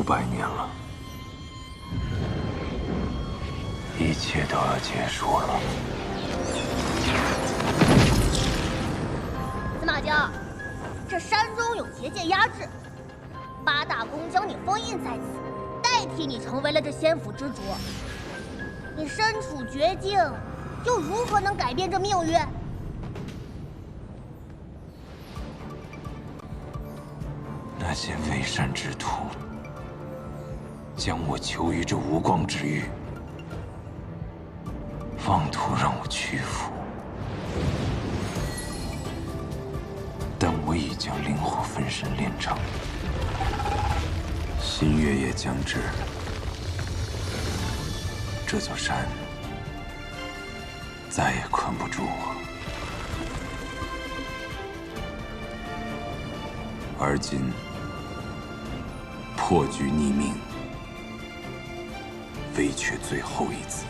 500年了，一切都要结束了。司马家，这山中有结界压制，8大宫将你封印在此，代替你成为了这仙府之主。你身处绝境，又如何能改变这命运？那些为善之徒将我囚于这无光之域，妄图让我屈服。但我已将灵火分身炼成，新月也将至。这座山再也困不住我。而今破局逆命，唯缺最后一子。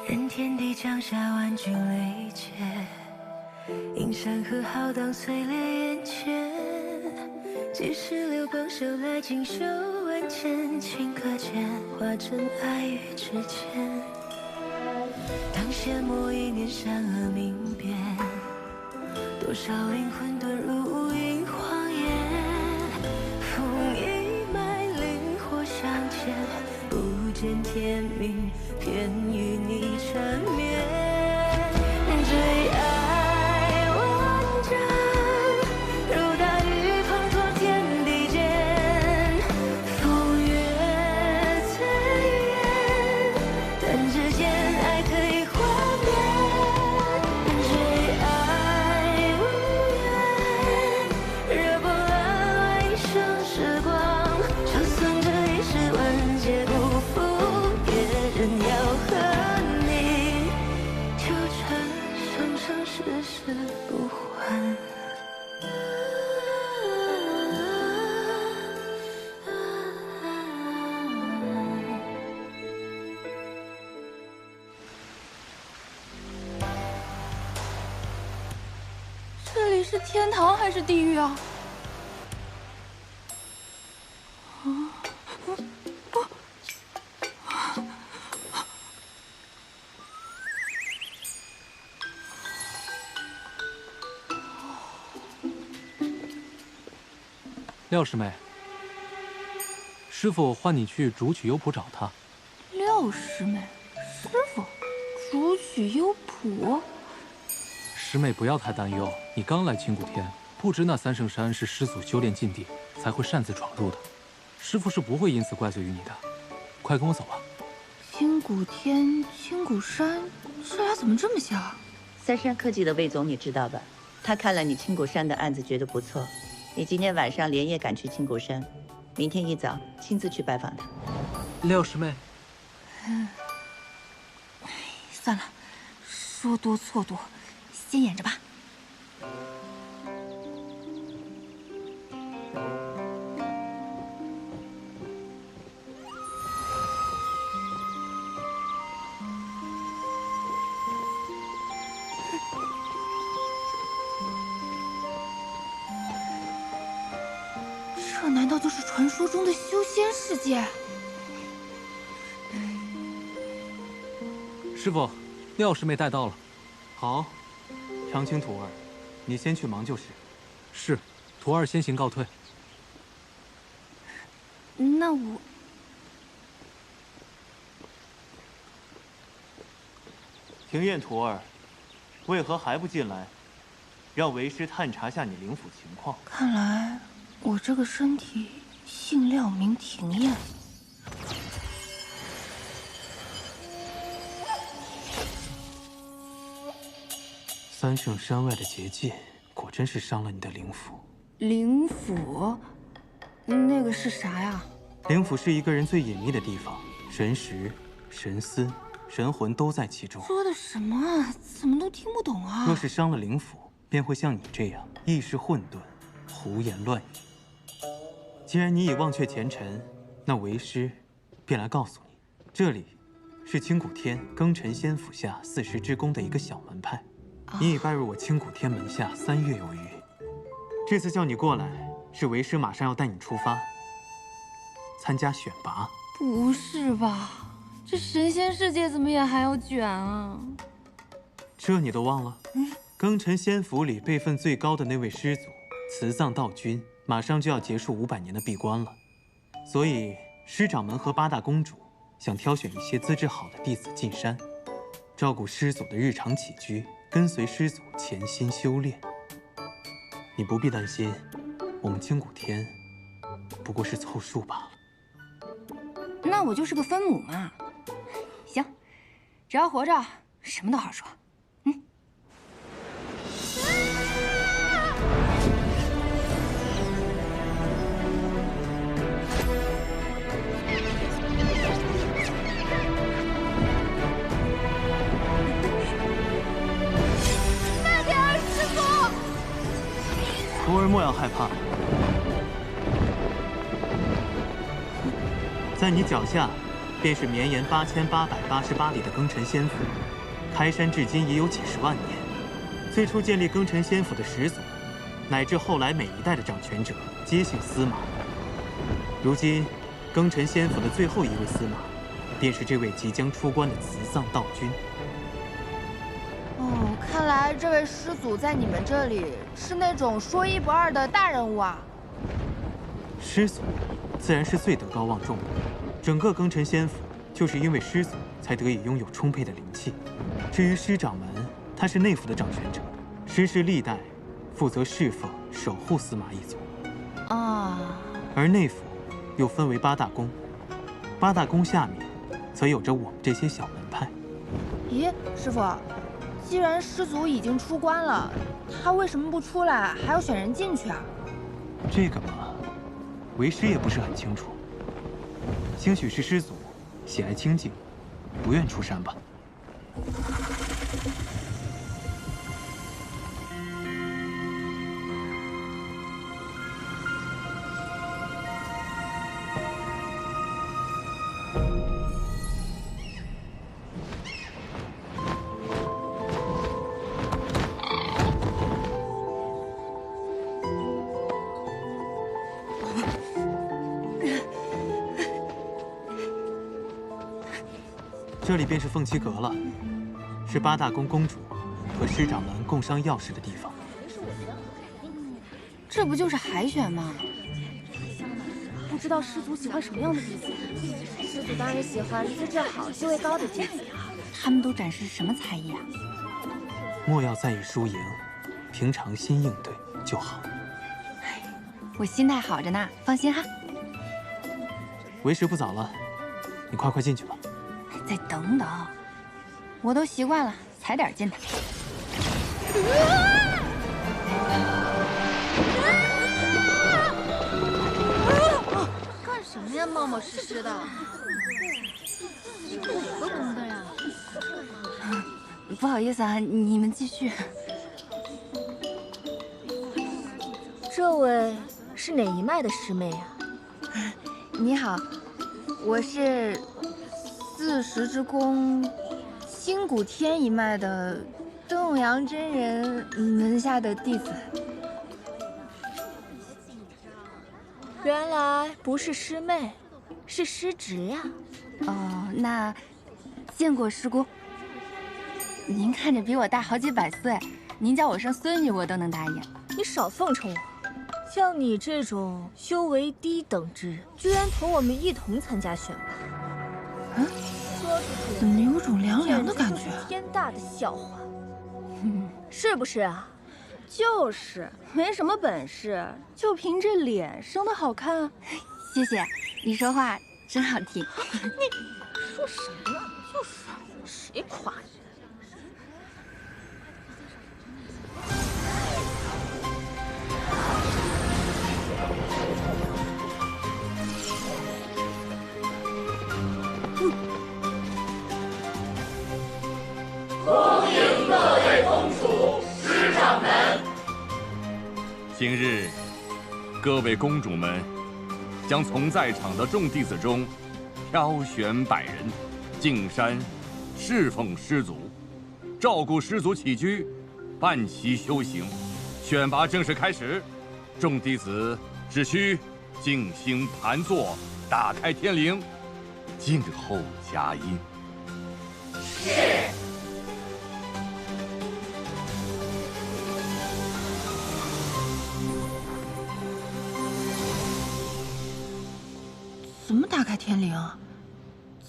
任天地降下万军雷劫，映山河浩荡碎裂眼前。几十流光手来锦绣万千，顷刻间化成爱与之间。当下末一念善恶明辨，多少灵魂遁入无垠荒野。风一脉灵火相见，不见天明，偏与你缠绵。最爱万丈，如大雨滂沱天地间。风月最远，但只见爱可以幻灭。最爱无言，热波乱乱一生时光，就算这一世万劫不复，也仍要和你纠缠，生生世世不还。这里是天堂还是地狱啊？廖师妹，师傅唤你去竹取幽浦找他。廖师妹，师傅，竹取幽浦。师妹不要太担忧，你刚来青谷天，不知那三圣山是师祖修炼禁地，才会擅自闯入的。师傅是不会因此怪罪于你的。快跟我走吧。青谷天、青谷山，这俩怎么这么像？三山科技的魏总你知道吧？他看了你青谷山的案子，觉得不错。你今天晚上连夜赶去青谷山，明天一早亲自去拜访他。廖师妹，算了，说多错多，先演着吧。这难道就是传说中的修仙世界？师傅，廖师妹带到了。好，长青徒儿，你先去忙就是。是，徒儿先行告退。那我……庭院徒儿，为何还不进来？让为师探查下你灵府情况。看来我这个身体姓廖名庭燕，三圣山外的结界，果真是伤了你的灵符。灵府，那个是啥呀？灵府是一个人最隐秘的地方，神识、神思、神魂都在其中。说的什么啊？怎么都听不懂啊？若是伤了灵府，便会像你这样意识混沌，胡言乱语。既然你已忘却前尘，那为师便来告诉你，这里是青谷天庚辰仙府下四时之宫的一个小门派。你已拜入我青谷天门下3月有余。这次叫你过来，是为师马上要带你出发，参加选拔。不是吧？这神仙世界怎么也还要卷啊？这你都忘了？庚辰仙府里辈分最高的那位师祖慈藏道君，马上就要结束500年的闭关了，所以师掌门和8大公主想挑选一些资质好的弟子进山，照顾师祖的日常起居，跟随师祖潜心修炼。你不必担心，我们青谷天不过是凑数罢了。那我就是个分母嘛。行，只要活着，什么都好说。徒儿莫要害怕，在你脚下，便是绵延8888里的庚辰仙府。开山至今已有几十万年，最初建立庚辰仙府的始祖，乃至后来每一代的掌权者，皆姓司马。如今，庚辰仙府的最后一位司马，便是这位即将出关的慈藏道君。哦，看来这位师祖在你们这里是那种说一不二的大人物啊。师祖，自然是最德高望重的。整个庚辰仙府，就是因为师祖才得以拥有充沛的灵气。至于师掌门，他是内府的掌权者，师世历代负责侍奉、守护司马一族。啊。而内府又分为8大宫，8大宫下面，则有着我们这些小门派。咦，师傅，既然师祖已经出关了，他为什么不出来，还要选人进去啊？这个嘛，为师也不是很清楚。兴许是师祖喜爱清静，不愿出山吧。这里便是凤栖阁了，是8大宫公主和师掌门共商要事的地方。这不就是海选吗？不知道师祖喜欢什么样的弟子？师祖当然喜欢资质好、地位高的弟子。他们都展示什么才艺啊？莫要在意输赢，平常心应对就好。我心态好着呢，放心哈。为时不早了，你快进去吧。再等等，我都习惯了，踩点进来。干什么呀，冒冒失失的？哪个宫的呀？不好意思啊，你们继续。这位是哪一脉的师妹啊？你好，我是四时之宫青谷天一脉的邓阳真人门下的弟子。原来不是师妹，是师侄呀。哦，那见过师姑。您看着比我大好几百岁，您叫我声孙女我都能答应。你少奉承我，像你这种修为低等之人，居然同我们一同参加选拔。说出去怎么有种凉凉的感觉？天大的笑话，是不是啊？就是，没什么本事，就凭这脸生得好看。谢谢，你说话真好听。你说什么呢？就是，谁夸你？今日，各位公主们将从在场的众弟子中挑选100人，进山侍奉师祖，照顾师祖起居，伴其修行。选拔正式开始，众弟子只需静心盘坐，打开天灵，静候佳音。是。怎么打开天灵啊？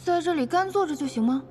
在这里干坐着就行吗？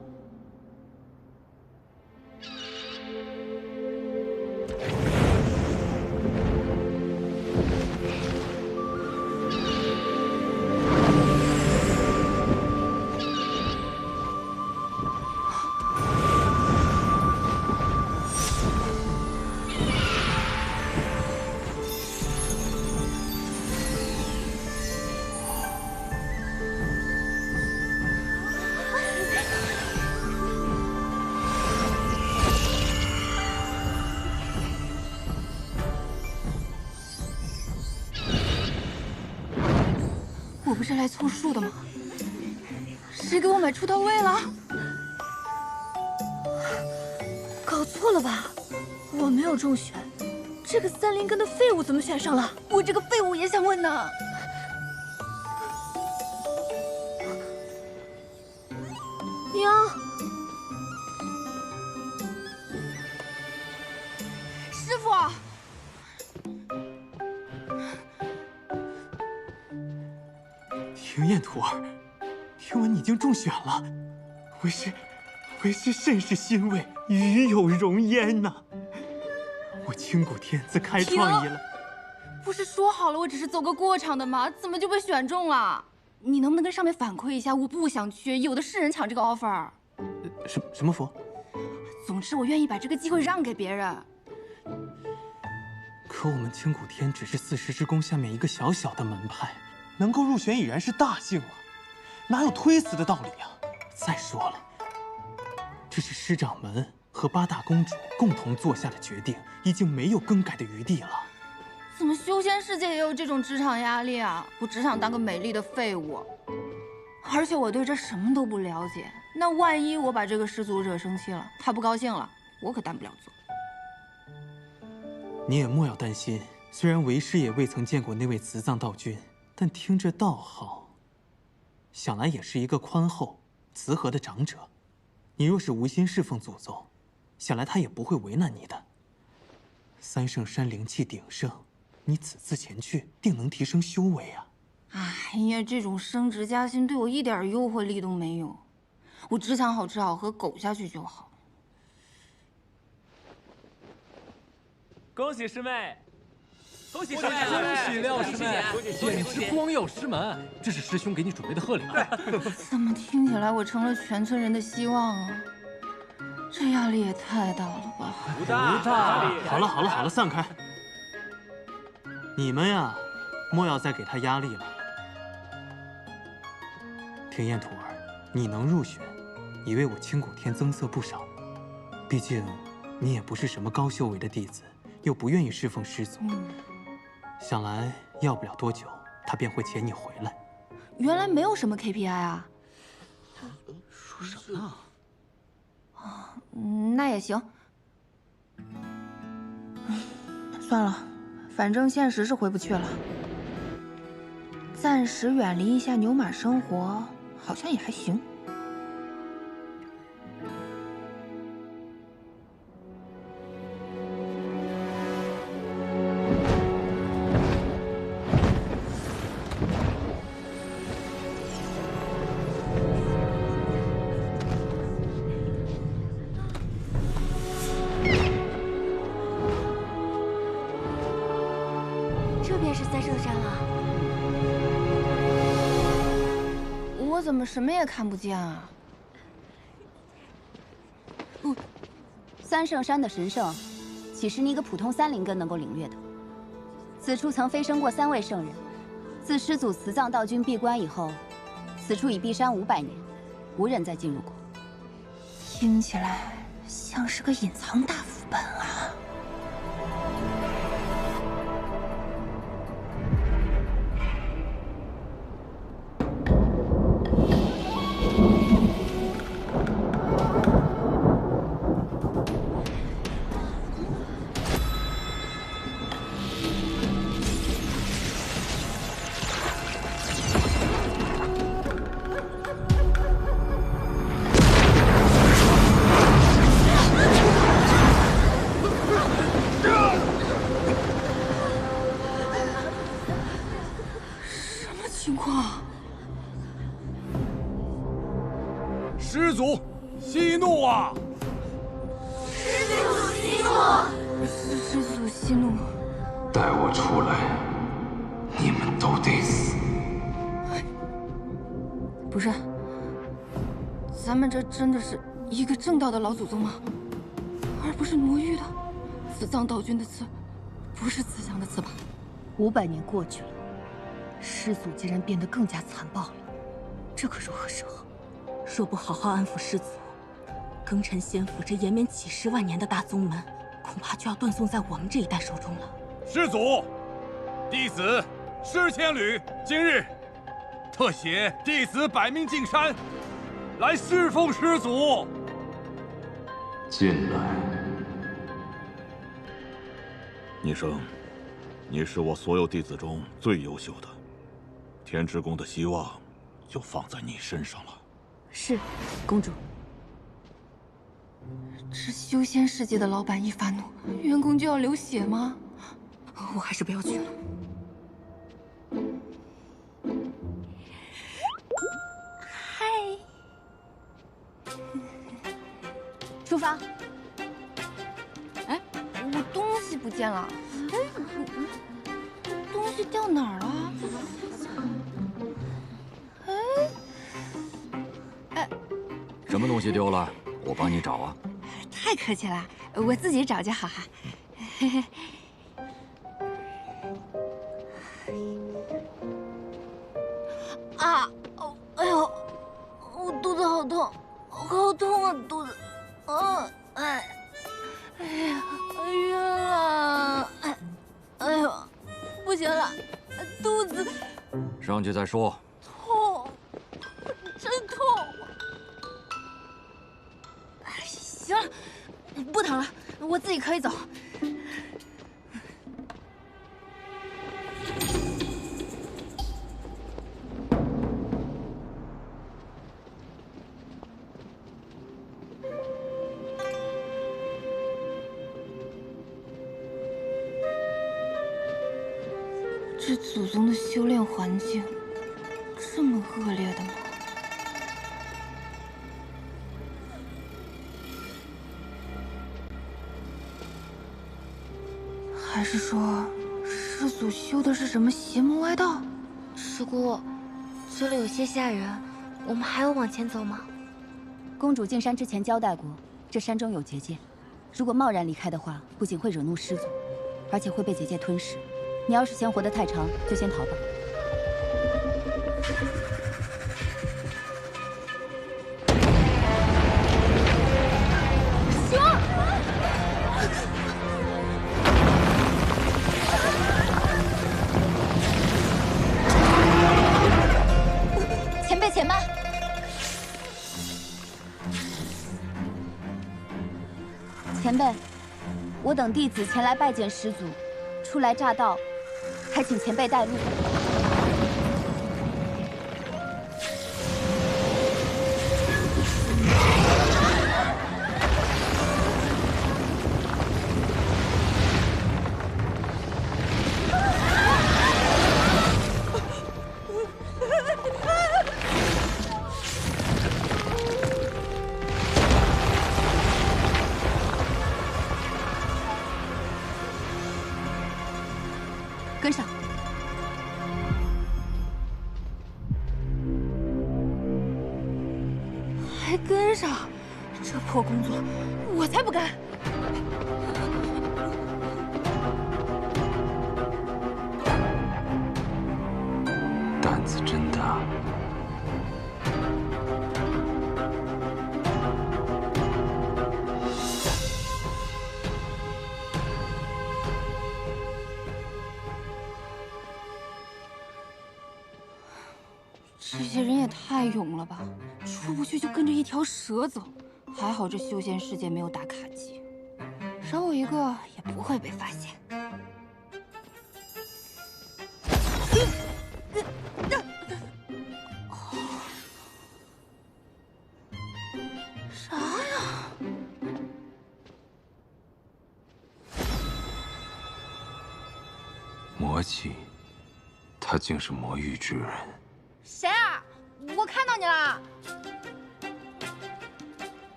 我不是来凑数的吗？谁给我买出道位了？搞错了吧？我没有中选，这个3灵根的废物怎么选上了？我这个废物也想问呢。娘，师傅。庭砚徒儿，听闻你竟中选了，为师甚是欣慰，与有荣焉呐！我清谷天自开创以来，不是说好了我只是走个过场的吗？怎么就被选中了？你能不能跟上面反馈一下？我不想去，有的是人抢这个 offer。什么符？总之，我愿意把这个机会让给别人。可我们清谷天只是40之宫下面一个小小的门派，能够入选已然是大幸了，哪有推辞的道理呀？再说了，这是师掌门和8大公主共同做下的决定，已经没有更改的余地了。怎么修仙世界也有这种职场压力啊？我只想当个美丽的废物，而且我对这什么都不了解。那万一我把这个师祖惹生气了，他不高兴了，我可担不了责。你也莫要担心，虽然为师也未曾见过那位慈藏道君，但听着道号，想来也是一个宽厚、慈和的长者。你若是无心侍奉祖宗，想来他也不会为难你的。3圣山灵气鼎盛，你此次前去，定能提升修为啊！哎呀，这种升职加薪对我一点诱惑力都没有，我只想好吃好喝，苟下去就好。恭喜师妹！恭喜师妹！恭喜廖师妹！简直光耀师门！这是师兄给你准备的贺礼。怎么听起来我成了全村人的希望啊？这压力也太大了吧！不大。好了，散开！你们呀，莫要再给他压力了。庭砚徒儿，你能入选，已为我清谷天增色不少。毕竟，你也不是什么高修为的弟子，又不愿意侍奉师祖。想来要不了多久，他便会遣你回来。原来没有什么 KPI 啊？说什么呢？那也行。算了，反正现实是回不去了。暂时远离一下牛马生活，好像也还行。这便是3圣山了。我怎么什么也看不见啊？3圣山的神圣，岂是你一个普通3灵根能够领略的？此处曾飞升过3位圣人，自师祖慈藏道君闭关以后，此处已闭山500年，无人再进入过。听起来像是个隐藏大副本啊！息怒。带我出来，你们都得死。不是，咱们这真的是一个正道的老祖宗吗？而不是魔域的。慈葬道君的刺，不是慈祥的刺吧？500年过去了，师祖竟然变得更加残暴了，这可如何是好？若不好好安抚师祖，庚辰仙府这延绵几十万年的大宗门，恐怕就要断送在我们这一代手中了。师祖，弟子施千旅今日特携弟子百名进山，来侍奉师祖。进来。逆生，你是我所有弟子中最优秀的，天之宫的希望就放在你身上了。是，公主。这修仙世界的老板一发怒，员工就要流血吗？我还是不要去了。嗨，出发。哎，我东西不见了。东西掉哪儿了？什么东西丢了？我帮你找啊。太客气了，我自己找就好哈。啊！哎呦，我肚子好痛，好痛啊，肚子！哎呀，晕了！哎呦，不行了，肚子上去再说。痛，真痛！行了，不疼了，我自己可以走。这祖宗的修炼环境这么恶劣的吗？还是说，师祖修的是什么邪门歪道？师姑，这里有些吓人，我们还要往前走吗？公主进山之前交代过，这山中有结界，如果贸然离开的话，不仅会惹怒师祖，而且会被结界吞噬。你要是嫌活得太长，就先逃吧。前辈，且慢！前辈，我等弟子前来拜见师祖，初来乍到，还请前辈带路。跟上。还跟上？这破工作，我才不干！胆子真大。这些人也太勇了吧！出不去就跟着一条蛇走。还好这修仙世界没有打卡机，少我一个也不会被发现。啥呀？魔气，他竟是魔域之人。谁啊？我看到你了。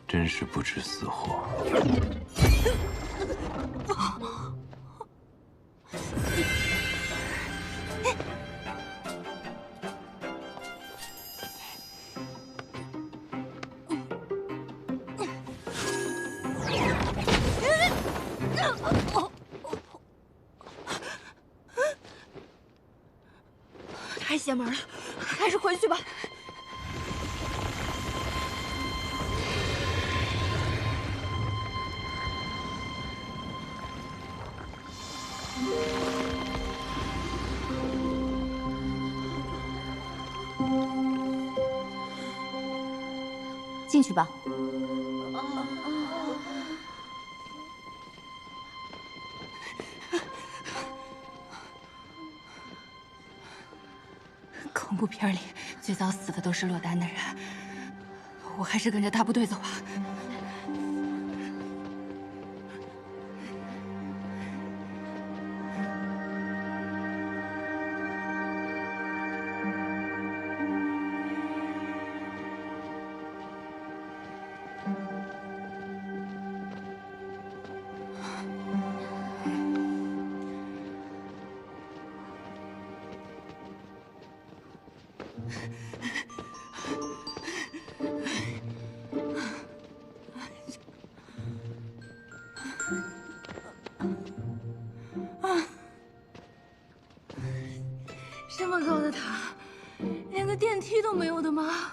真是不知死活。太邪门了，还是回去吧。进去吧。恐怖片里最早死的都是落单的人，我还是跟着大部队走吧。这么高的塔，连个电梯都没有的吗？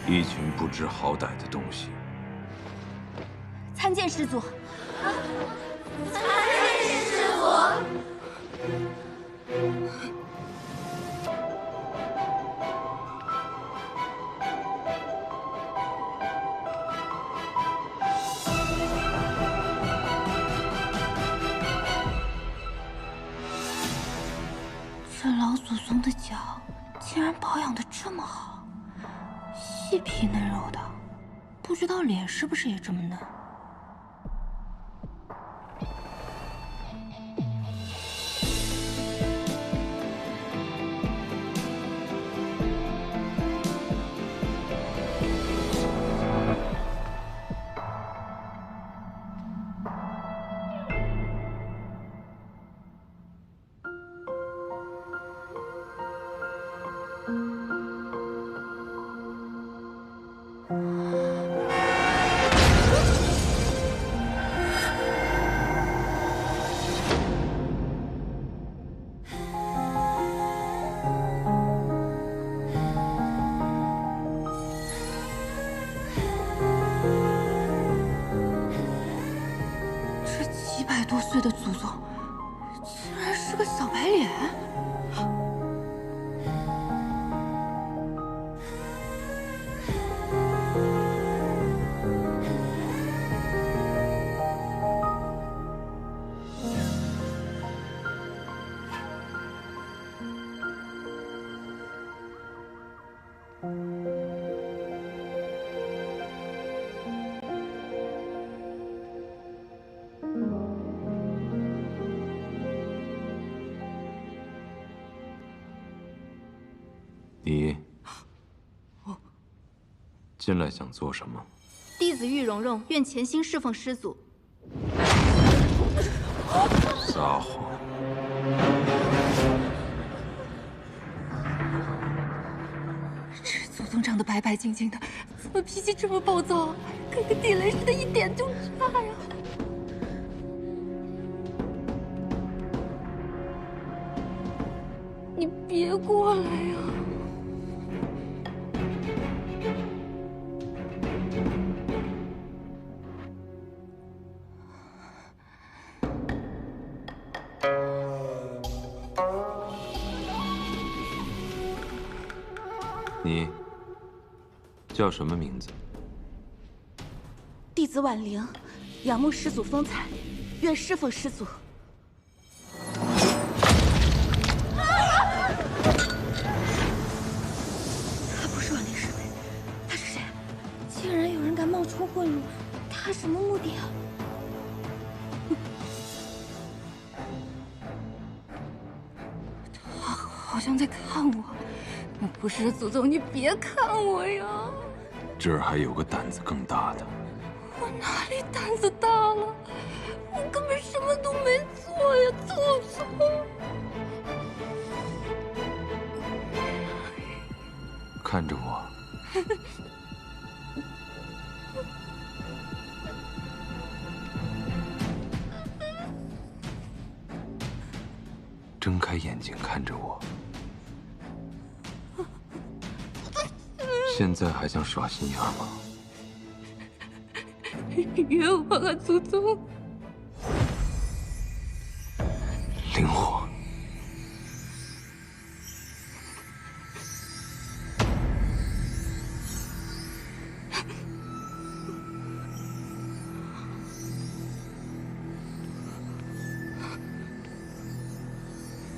一群不知好歹的东西。参见师祖。参见师祖。这老祖宗的脚竟然保养的这么好，细皮嫩肉的，不知道脸是不是也这么嫩？100多岁的祖宗，竟然是个小白脸。你进来想做什么？弟子玉蓉蓉愿潜心侍奉师祖。撒谎！这祖宗长得白白净净的，么脾气这么暴躁，跟个地雷似的，一点就炸呀！你别过来呀！你叫什么名字？弟子婉玲，仰慕师祖风采，愿侍奉师祖。他不是婉玲师妹，他是谁？竟然有人敢冒充混入，他什么目的啊？他好像在看我。不是祖宗，你别看我呀！这儿还有个胆子更大的。我哪里胆子大了？我根本什么都没做呀，祖宗！看着我。睁开眼睛看着我。现在还想耍心眼吗？冤枉啊，祖宗！灵火，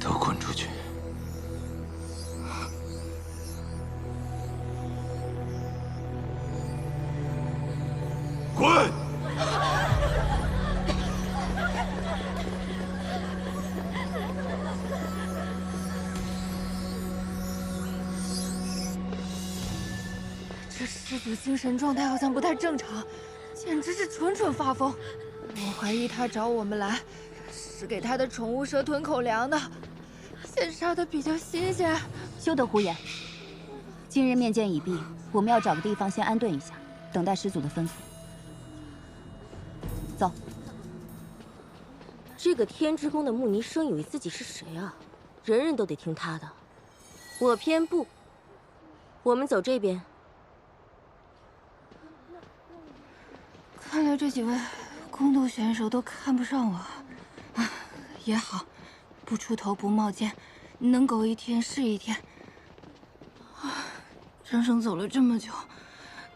都滚出去！滚！这师祖精神状态好像不太正常，简直是蠢蠢发疯。我怀疑他找我们来，是给他的宠物蛇囤口粮的。先杀的比较新鲜。休得胡言！今日面见已毕，我们要找个地方先安顿一下，等待师祖的吩咐。走。这个天之宫的慕尼生以为自己是谁啊？人人都得听他的。我偏不。我们走这边。看来这几位宫斗选手都看不上我，啊，也好，不出头不冒尖，能苟一天是一天。啊，整整走了这么久，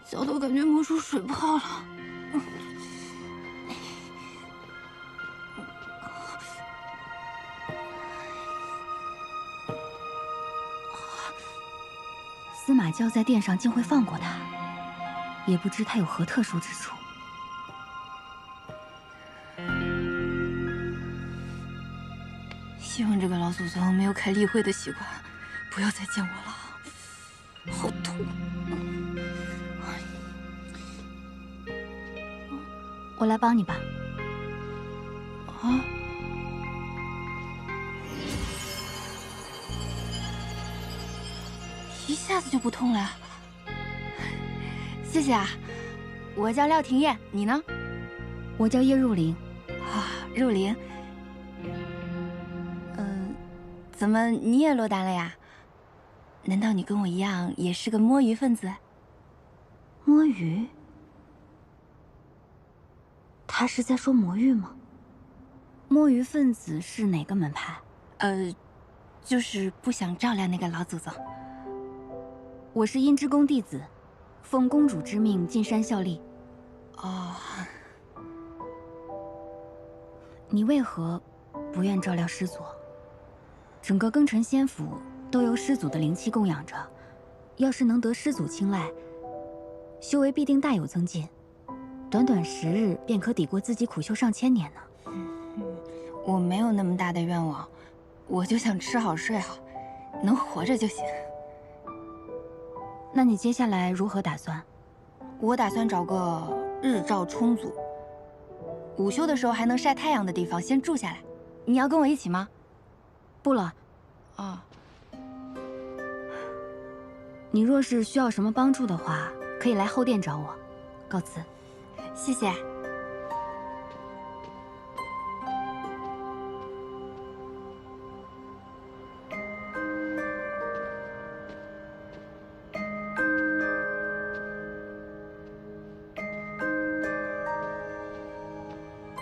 脚都感觉磨出水泡了。司马教在殿上竟会放过他，也不知他有何特殊之处。希望这个老祖宗没有开例会的习惯，不要再见我了，好痛！我来帮你吧。啊！一下子就不痛了，谢谢啊！我叫廖廷艳，你呢？我叫叶入灵。啊，入灵。怎么你也落单了呀？难道你跟我一样也是个摸鱼分子？摸鱼？他是在说魔域吗？摸鱼分子是哪个门派？就是不想照料那个老祖宗。我是阴之宫弟子，奉公主之命进山效力。哦。你为何不愿照料师祖？整个庚辰仙府都由师祖的灵气供养着，要是能得师祖青睐，修为必定大有增进，短短10日便可抵过自己苦修上千年呢。我没有那么大的愿望，我就想吃好睡好，能活着就行。那你接下来如何打算？我打算找个日照充足、午休的时候还能晒太阳的地方先住下来。你要跟我一起吗？不了。啊。你若是需要什么帮助的话，可以来后殿找我。告辞。谢谢。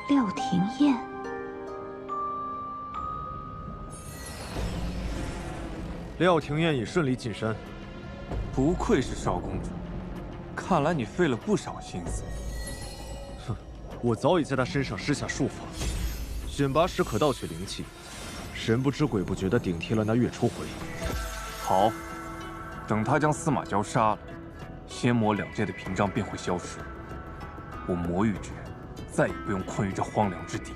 廖廷燕。廖廷燕已顺利进山。不愧是少公主，看来你费了不少心思。哼，我早已在他身上施下术法，选拔时可盗取灵气，神不知鬼不觉地顶替了那月初回。好，等他将司马娇杀了，仙魔两界的屏障便会消失，我魔域之人再也不用困于这荒凉之地。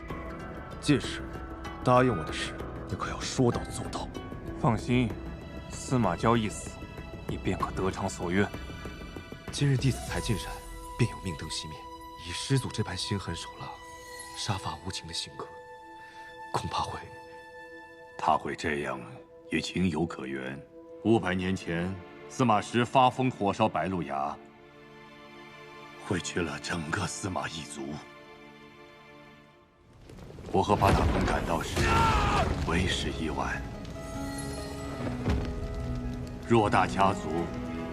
届时，答应我的事，你可要说到做到。放心，司马娇一死，你便可得偿所愿。今日弟子才进山，便有命灯熄灭。以师祖这般心狠手辣、杀伐无情的性格，恐怕会……他会这样，也情有可原。500年前，司马师发疯火烧白鹿崖，毁去了整个司马一族。我和八大公赶到时，为时已晚。偌大家族，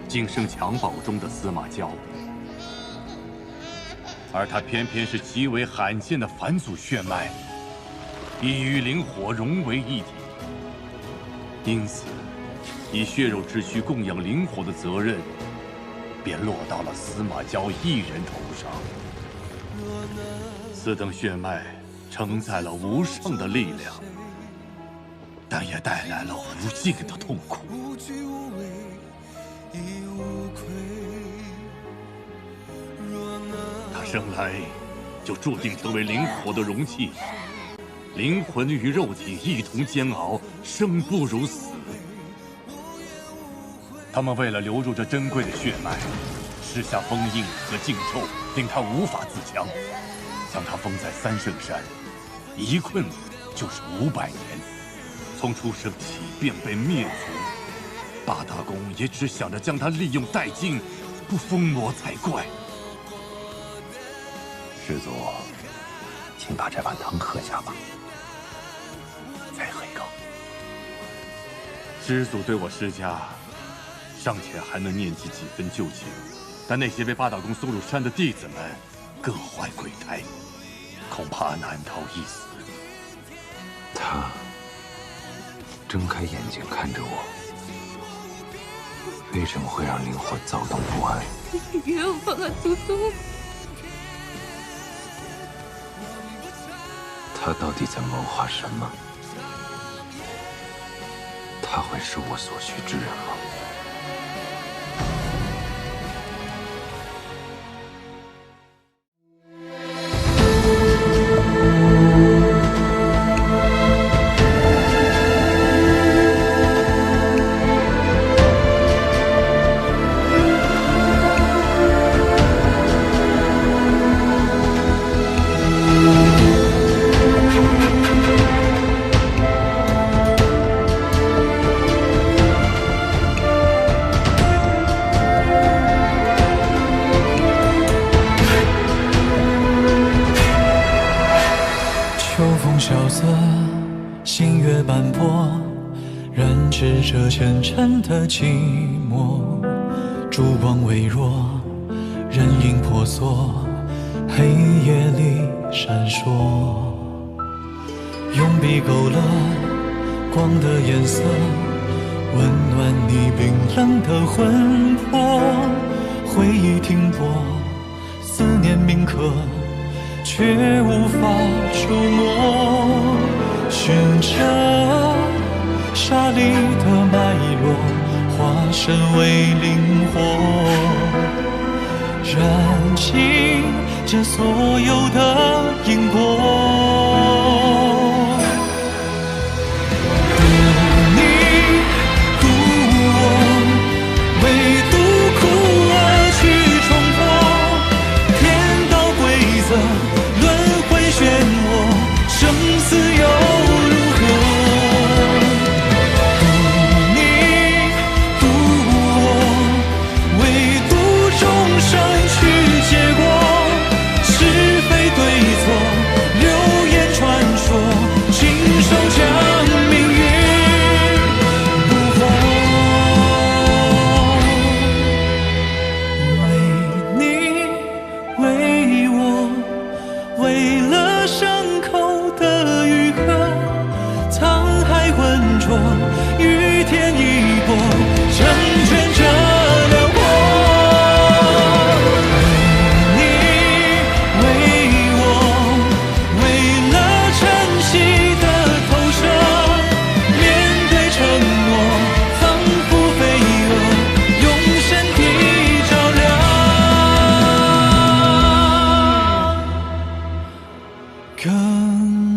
竟生襁褓中的司马娇，而他偏偏是极为罕见的返祖血脉，已与灵火融为一体。因此，以血肉之躯供养灵火的责任，便落到了司马娇一人头上。此等血脉承载了无上的力量，但也带来了无尽的痛苦。他生来就注定成为灵火的容器，灵魂与肉体一同煎熬，生不如死。他们为了留住这珍贵的血脉，施下封印和禁咒，令他无法自强，将他封在三圣山，一困就是500年。从出生起便被灭族，八大公也只想着将他利用殆尽，不封魔才怪。师祖，请把这碗汤喝下吧。再喝一口。师祖对我施加，尚且还能念及几分旧情，但那些被八大公送入山的弟子们，各怀鬼胎，恐怕难逃一死。他睁开眼睛看着我，为什么会让灵火躁动不安？别让他走动。他到底在谋划什么？他会是我所需之人吗？星月斑驳，染指这前尘的寂寞。烛光微弱，人影婆娑，黑夜里闪烁。用笔勾勒光的颜色，温暖你冰冷的魂魄。回忆停泊，思念铭刻，却无法触摸。循着沙砾的脉络，化身为灵火，燃尽这所有的因果。渡你渡我，唯独苦而去冲破。天道规则，轮回漩涡，生死有。中更